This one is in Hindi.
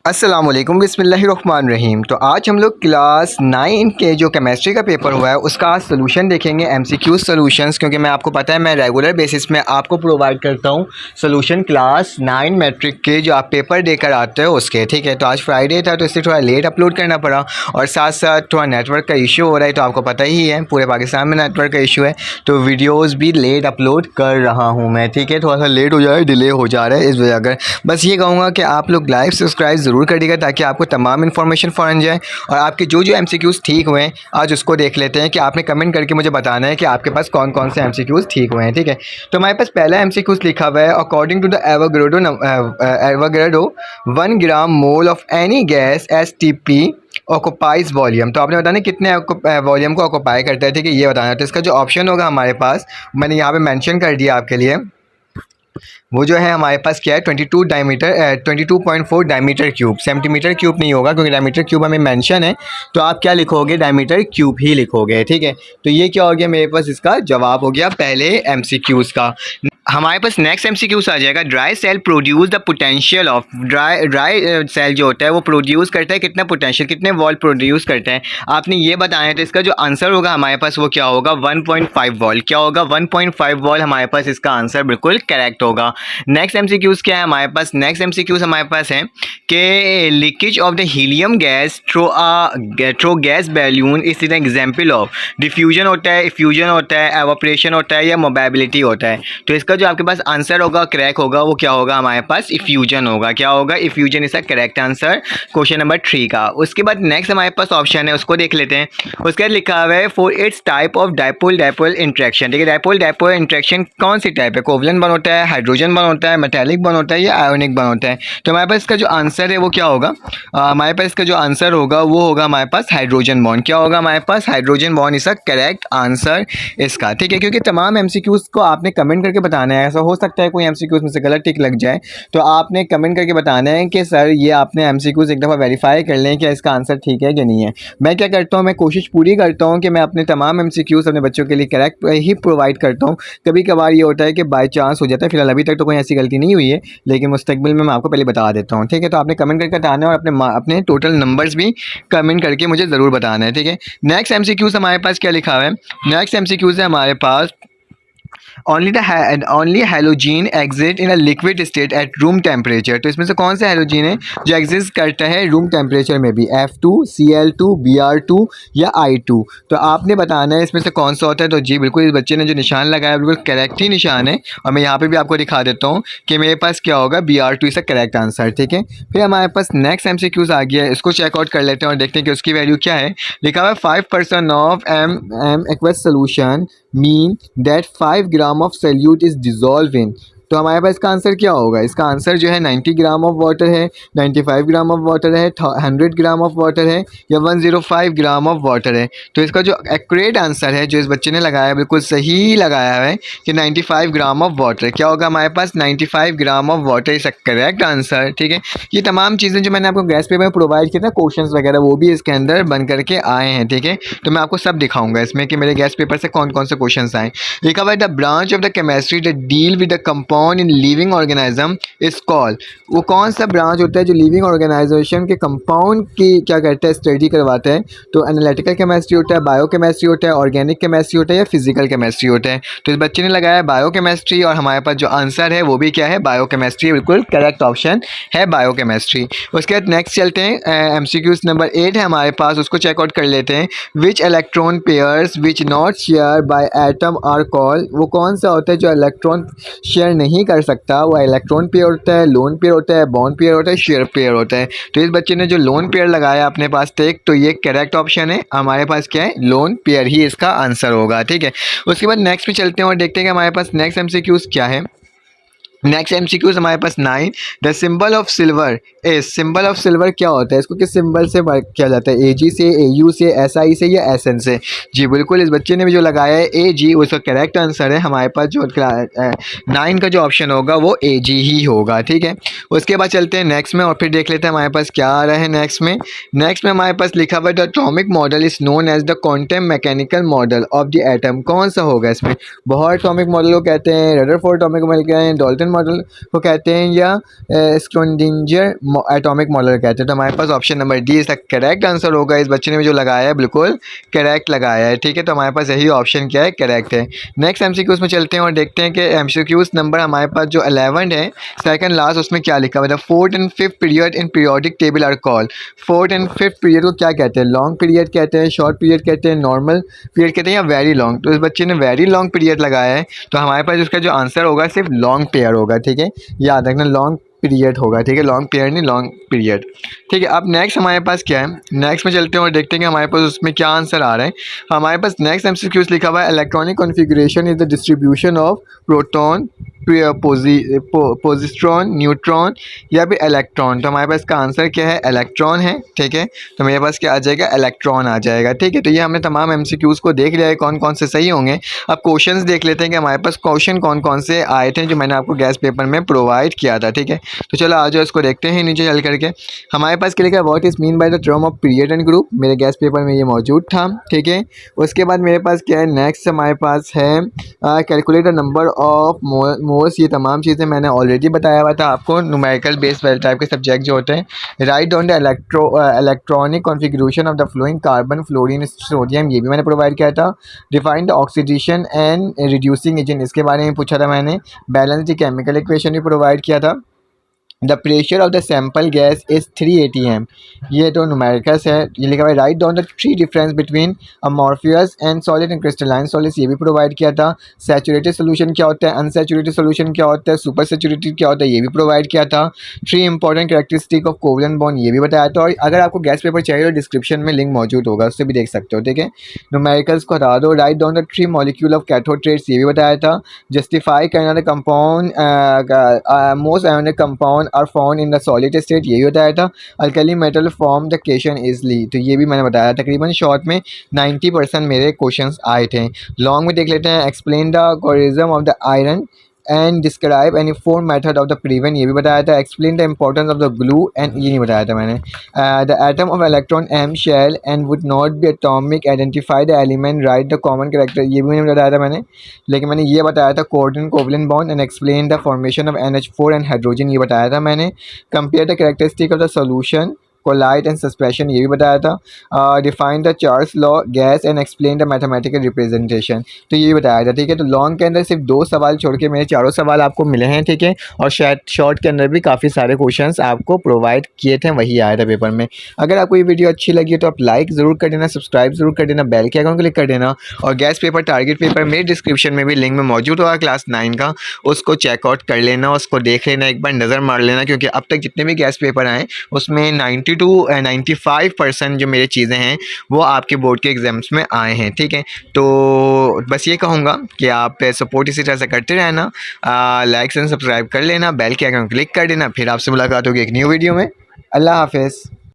अस्सलामुअलैकुम बिस्मिल्लाहिर्रहमानिर्रहीम। तो आज हम लोग क्लास 9 के जो केमिस्ट्री का पेपर हुआ है उसका आज सोल्यूशन देखेंगे, एमसीक्यू सॉल्यूशंस, क्योंकि मैं आपको पता है मैं रेगुलर बेसिस में आपको प्रोवाइड करता हूँ सोल्यूशन क्लास 9 मैट्रिक के जो आप पेपर देकर आते हो उसके। ठीक है, तो आज फ्राइडे था तो इसलिए थोड़ा लेट अपलोड करना पड़ा और साथ साथ थोड़ा नेटवर्क का इशू हो रहा है। तो आपको पता ही है पूरे पाकिस्तान में नेटवर्क का इशू है, तो वीडियोज़ भी लेट अपलोड कर रहा हूँ मैं। ठीक है, थोड़ा सा लेट हो जाए, डिले हो जा रहा है इस वजह कर। बस ये कहूँगा कि आप लोग लाइव सब्सक्राइब ज़रूर करिएगा ताकि आपको तमाम इन्फॉर्मेशन फ़ौरन जाए। और आपके जो जो एमसीक्यूज़ ठीक हुए हैं आज उसको देख लेते हैं कि आपने कमेंट करके मुझे बताना है कि आपके पास कौन कौन से एमसीक्यूज़ ठीक हुए हैं। ठीक है, तो हमारे पास पहला एमसीक्यूज़ लिखा हुआ है, according to the Avogadro 1 gram mole of any gas STP occupies volume. तो आपने बताना कितने वॉल्यूम को ऑक्यूपाई करता है। ठीक है, ये बताना है। तो इसका जो ऑप्शन होगा हमारे पास मैंने यहाँ पे मेंशन कर दिया आपके लिए, वो जो है हमारे पास क्या है 22.4 डायमीटर क्यूब। सेंटीमीटर क्यूब नहीं होगा क्योंकि डायमीटर क्यूब हमें मेंशन है, तो आप क्या लिखोगे, डायमीटर क्यूब ही लिखोगे। ठीक है, तो ये क्या हो गया, मेरे पास इसका जवाब हो गया पहले एमसीक्यूज़ का। हमारे पास नेक्स्ट एमसीक्यूज़ आ जाएगा, dry cell produce the potential of. Dry cell जो होता है वो प्रोड्यूस करता है कितना पोटेंशियल, कितने वॉल्ट प्रोड्यूस करता है, आपने ये बताया। तो इसका जो आंसर होगा हमारे पास वो क्या होगा, 1.5 वॉल्ट। क्या होगा, 1.5 वॉल्ट हमारे पास इसका आंसर बिल्कुल करेक्ट होगा। नेक्स्ट एमसीक्यूज़ क्या है हमारे पास, नेक्स्ट एमसीक्यूज़ हमारे पास है कि leakage of the helium gas through gas balloon is an example of. Diffusion होता है, इफ्यूजन होता है, एवापोरेशन होता है या मोबेबिलिटी होता है। तो इसका जो आपके पास आंसर होगा करेक्ट होगा वो क्या होगा, हमारे पास इफ्यूजन होगा। क्या होगा, effusion is the correct answer question number 3 का। उसके बाद नेक्स्ट हमारे पास ऑप्शन है, उसको देख लेते हैं। उसके बाद लिखा हुआ है for its type of dipole dipole interaction. ठीक है, डायपोल डायपोल इंट्रैक्शन कौन सी टाइप है, कोवलेंट बन होता है, हाइड्रोजन बन होता है, मेटालिक बन होता है या आयोनिक बन होता है। तो हमारे पास इसका जो आंसर है वो क्या होगा, हमारे पास इसका जो आंसर होगा वो होगा हमारे पास हाइड्रोजन बॉन्ड। क्या होगा हमारे पास, hydrogen bond is a correct answer इसका। ठीक है, क्योंकि तमाम एमसीक्यूज़ को आपने कमेंट करके बताना है। ऐसा हो सकता है कोई एमसीक्यूज़ में से गलत टिक लग जाए, तो आपने कमेंट करके बताना है कि सर ये आपने एमसीक्यूज़ एक दफ़ा वेरीफाई कर लें कि इसका आंसर ठीक है कि नहीं है। मैं क्या करता हूँ, मैं कोशिश पूरी करता हूँ कि मैं अपने तमाम एमसीक्यूज़ अपने बच्चों के लिए करेक्ट ही प्रोवाइड करता हूँ। कभी कभार ये होता है कि बाई चांस हो जाता है, फिलहाल अभी तक तो कोई ऐसी गलती नहीं हुई है, लेकिन मुस्तकबिल में मैं आपको पहले बता देता हूँ। ठीक है, तो आपने कमेंट करके बताना है और अपने टोटल नंबर्स भी कमेंट करके मुझे ज़रूर बताना है। ठीक है, नेक्स्ट एमसीक्यूज़ हमारे पास क्या लिखा हुआ है, नेक्स्ट एमसीक्यूज़ है हमारे पास only halogen exist in a liquid state at room temperature। तो इसमें से कौन सा हैलोजन है जो एग्जिस्ट करता है रूम टेम्परेचर में भी, F2, Cl2, Br2 या I2। तो आपने बताना है इसमें से कौन सा होता है। तो जी बिल्कुल, इस बच्चे ने जो निशान लगाया बिल्कुल करेक्ट ही निशान है, और मैं यहाँ पे भी आपको दिखा देता हूँ कि मेरे पास क्या होगा, Br2 इसका करेक्ट आंसर। ठीक है, फिर हमारे पास नेक्स्ट एमसीक्यूज़ आ गया है, इसको चेकआउट कर लेते हैं और देखते हैं कि उसकी वैल्यू क्या है। लिखा हुआ है 5% of M aqueous solution mean that 5 gram of solute is dissolve in. तो हमारे पास इसका आंसर क्या होगा, इसका आंसर जो है 90 ग्राम ऑफ वाटर है, 95 ग्राम ऑफ वाटर है, 100 ग्राम ऑफ वाटर है या 105 ग्राम ऑफ वाटर है। तो इसका जो एक्यूरेट आंसर है जो इस बच्चे ने लगाया बिल्कुल सही लगाया है कि 95 ग्राम ऑफ वाटर। क्या होगा हमारे पास, 95 gram of water is correct answer. ठीक है, ये तमाम चीज़ें जो मैंने आपको गैस पेपर में प्रोवाइड किया था, क्वेश्चंस वगैरह वो भी इसके अंदर बन करके आए हैं। ठीक है, तो मैं आपको सब दिखाऊंगा इसमें कि मेरे गैस पेपर से कौन कौन से क्वेश्चन आए। लिखा हुआ है the branch of the chemistry that deal with the compound in living organism is called. वो कौन सा ब्रांच होता है जो लिविंग ऑर्गेनाइजेशन के कंपाउंड की क्या करता है, स्टडी करवाता है। तो एनालिटिकल केमिस्ट्री होता है, बायो केमिस्ट्री होता है, ऑर्गेनिक केमिस्ट्री होता है या फिजिकल केमिस्ट्री होता है। तो इस बच्चे ने लगाया बायो केमिस्ट्री और हमारे पास जो आंसर है वो भी क्या है, बायो केमिस्ट्री। बिल्कुल करेक्ट ऑप्शन है बायो केमिस्ट्री। उसके बाद नेक्स्ट चलते हैं, एमसीक्यूज नंबर 8 है हमारे पास, उसको चेकआउट कर लेते हैं। Which electron pairs which not share by atom are called. वो कौन सा होता है जो इलेक्ट्रॉन शेयर नहीं कर सकता, वो इलेक्ट्रॉन पेयर होता है, लोन पेयर होता है, बॉन्ड पेयर होता है, शेयर पेयर होता है। तो इस बच्चे ने जो लोन पेयर लगाया अपने पास टेक, तो ये करेक्ट ऑप्शन है। हमारे पास क्या है, लोन पेयर ही इसका आंसर होगा। ठीक है, उसके बाद नेक्स्ट पे चलते हैं और देखते हैं कि हमारे पास नेक्स्ट एमसीक्यूज क्या है। नेक्स्ट एमसीक्यूज हमारे पास 9, the symbol of silver is. Symbol of silver क्या होता है, इसको किस सिंबल से वर्क किया जाता है, AG से, AU से, SI से या SN से। जी बिल्कुल, इस बच्चे ने भी जो लगाया है AG, उसका करेक्ट आंसर है। हमारे पास जो 9 का जो ऑप्शन होगा वो AG ही होगा। ठीक है, उसके बाद चलते हैं नेक्स्ट में और फिर देख लेते हैं हमारे पास क्या आ रहा है नेक्स्ट में। नेक्स्ट में हमारे पास लिखा हुआ है the atomic model is known as the quantum mechanical model of the atom. कौन सा होगा इसमें, बोहर एटॉमिक मॉडल को कहते हैं, रदरफोर्ड एटॉमिक मॉडल कहते हैं, डाल्टन मॉडल को कहते हैं या स्क्रोडिंजर एटॉमिक मॉडल कहते हैं। तो हमारे पास ऑप्शन नंबर डी इसका करेक्ट आंसर होगा। इस बच्चे ने जो लगाया है बिल्कुल करेक्ट लगाया है, ठीक है। तो हमारे पास यही ऑप्शन क्या है, करेक्ट है। नेक्स्ट एमसीक्यूज में चलते हैं और देखते हैं कि एमसीक्यूज नंबर हमारे पास जो 11 है, सेकंड लास्ट, उसमें क्या लिखा हुआ है। Fourth and fifth period in periodic table are called. Fourth and fifth period को क्या कहते हैं, लॉन्ग पीरियड कहते हैं, शॉर्ट पीरियड कहते हैं, नॉर्मल पीरियड कहते हैं या वेरी लॉन्ग। तो इस बच्चे ने वेरी लॉन्ग पीरियड लगाया है, तो हमारे पास उसका जो आंसर होगा सिर्फ लॉन्ग पेयर होगा, ठीक है। याद रखना लॉन्ग पीरियड होगा, ठीक है, लॉन्ग पीरियड नहीं लॉन्ग पीरियड, ठीक है। अब नेक्स्ट हमारे पास क्या है, नेक्स्ट में चलते हैं और देखते हैं कि हमारे पास उसमें क्या आंसर आ रहा है। हमारे पास नेक्स्ट एमसीक्यूज लिखा हुआ है electronic configuration is the distribution of proton, positron, neutron या फिर इलेक्ट्रॉन। तो हमारे पास का आंसर क्या है, इलेक्ट्रॉन है, ठीक है। तो मेरे पास क्या आ जाएगा, इलेक्ट्रॉन आ जाएगा, ठीक है। तो ये हमने तमाम एमसीक्यूज़ को देख लिया है कौन कौन से सही होंगे। अब क्वेश्चंस देख लेते हैं कि हमारे पास क्वेश्चन कौन कौन से आए थे जो मैंने आपको गैस पेपर में प्रोवाइड किया था, ठीक है। तो चलो आ जाओ इसको देखते हैं नीचे चल करके। हमारे पास क्या लिखा है, what is mean by the term of period and group. मेरे गैस पेपर में ये मौजूद था, ठीक है। उसके बाद मेरे पास क्या है, नेक्स्ट हमारे पास है calculate the number of moles. ये तमाम चीज़ें मैंने ऑलरेडी बताया हुआ था आपको। न्यूमेरिकल बेस्ड टाइप के सब्जेक्ट जो होते हैं। Right down the electronic configuration of the flowing carbon, fluorine, sodium, ये भी मैंने प्रोवाइड किया था। Define the oxidation and reducing agent, इसके बारे में पूछा था मैंने। बैलेंस द केमिकल इक्वेशन भी प्रोवाइड किया था। The pressure of the sample gas is 3 atm, ये तो न्यूमेरिकल्स है। ये लिखा हुआ है write down the three difference between amorphous and solid and crystalline solids, ये भी प्रोवाइड किया था। सैचुरेटेड सोल्यूशन क्या होता है, अनसैचुरेटेड सोल्यूशन क्या होता है, सुपर सैचुरेटेड क्या होता है, ये भी प्रोवाइड किया था। 3 important characteristic of covalent bond, ये भी बताया था। और अगर आपको गैस पेपर चाहिए तो डिस्क्रिप्शन में लिंक मौजूद होगा, उससे भी देख सकते हो, ठीक है। न्यूमेरिकल्स को हटा दो। Write down the 3 molecule of cathode trades, ये भी बताया था। जस्टिफाई करना the compound, most ionic compound are found in the solid state, यही बताया था। Alkali metal form the cation easily, तो ये भी मैंने बताया। तकरीबन शॉर्ट में 90% मेरे क्वेश्चंस आए थे। लॉन्ग में देख लेते हैं। Explain the corrosion of the iron and describe any four method of the prevent, ये भी बताया था। Explain the importance of the glue and, ये नहीं बताया था मैंने। The atom of electron M shell and would not be atomic, identify the element, write the common character, ये भी मैंने बताया था मैंने। लेकिन मैंने ये बताया था coordinate covalent bond and explain the formation of NH4 and hydrogen, ये बताया था मैंने। Compare the characteristic of the solution, colloid and suspension, ये भी बताया था। Define the Charles law gas and explain the mathematical representation, तो ये भी बताया था, ठीक है। तो लॉन्ग के अंदर सिर्फ 2 सवाल छोड़ के मेरे चारों सवाल आपको मिले हैं, ठीक है। और शायद शॉर्ट के अंदर भी काफ़ी सारे क्वेश्चंस आपको प्रोवाइड किए थे, वही आया था पेपर में। अगर आपको ये वीडियो अच्छी लगी हो तो आप लाइक ज़रूर कर देना, सब्सक्राइब ज़रूर कर देना, बेल के आइकन क्लिक कर देना। और गैस पेपर टारगेट पेपर मेरे डिस्क्रिप्शन में भी लिंक में मौजूद होगा क्लास 9 का, उसको चेकआउट कर लेना, उसको देख लेना, एक बार नज़र मार लेना। क्योंकि अब तक जितने भी गैस पेपर आए उसमें 95% जो मेरी चीज़ें हैं वो आपके बोर्ड के एग्ज़ाम्स में आए हैं, ठीक है। तो बस ये कहूँगा कि आप सपोर्ट इसी तरह से करते रहना, लाइक एंड सब्सक्राइब कर लेना, बेल के आइकन क्लिक कर देना। फिर आपसे मुलाकात होगी एक न्यू वीडियो में। अल्लाह हाफ़िज़।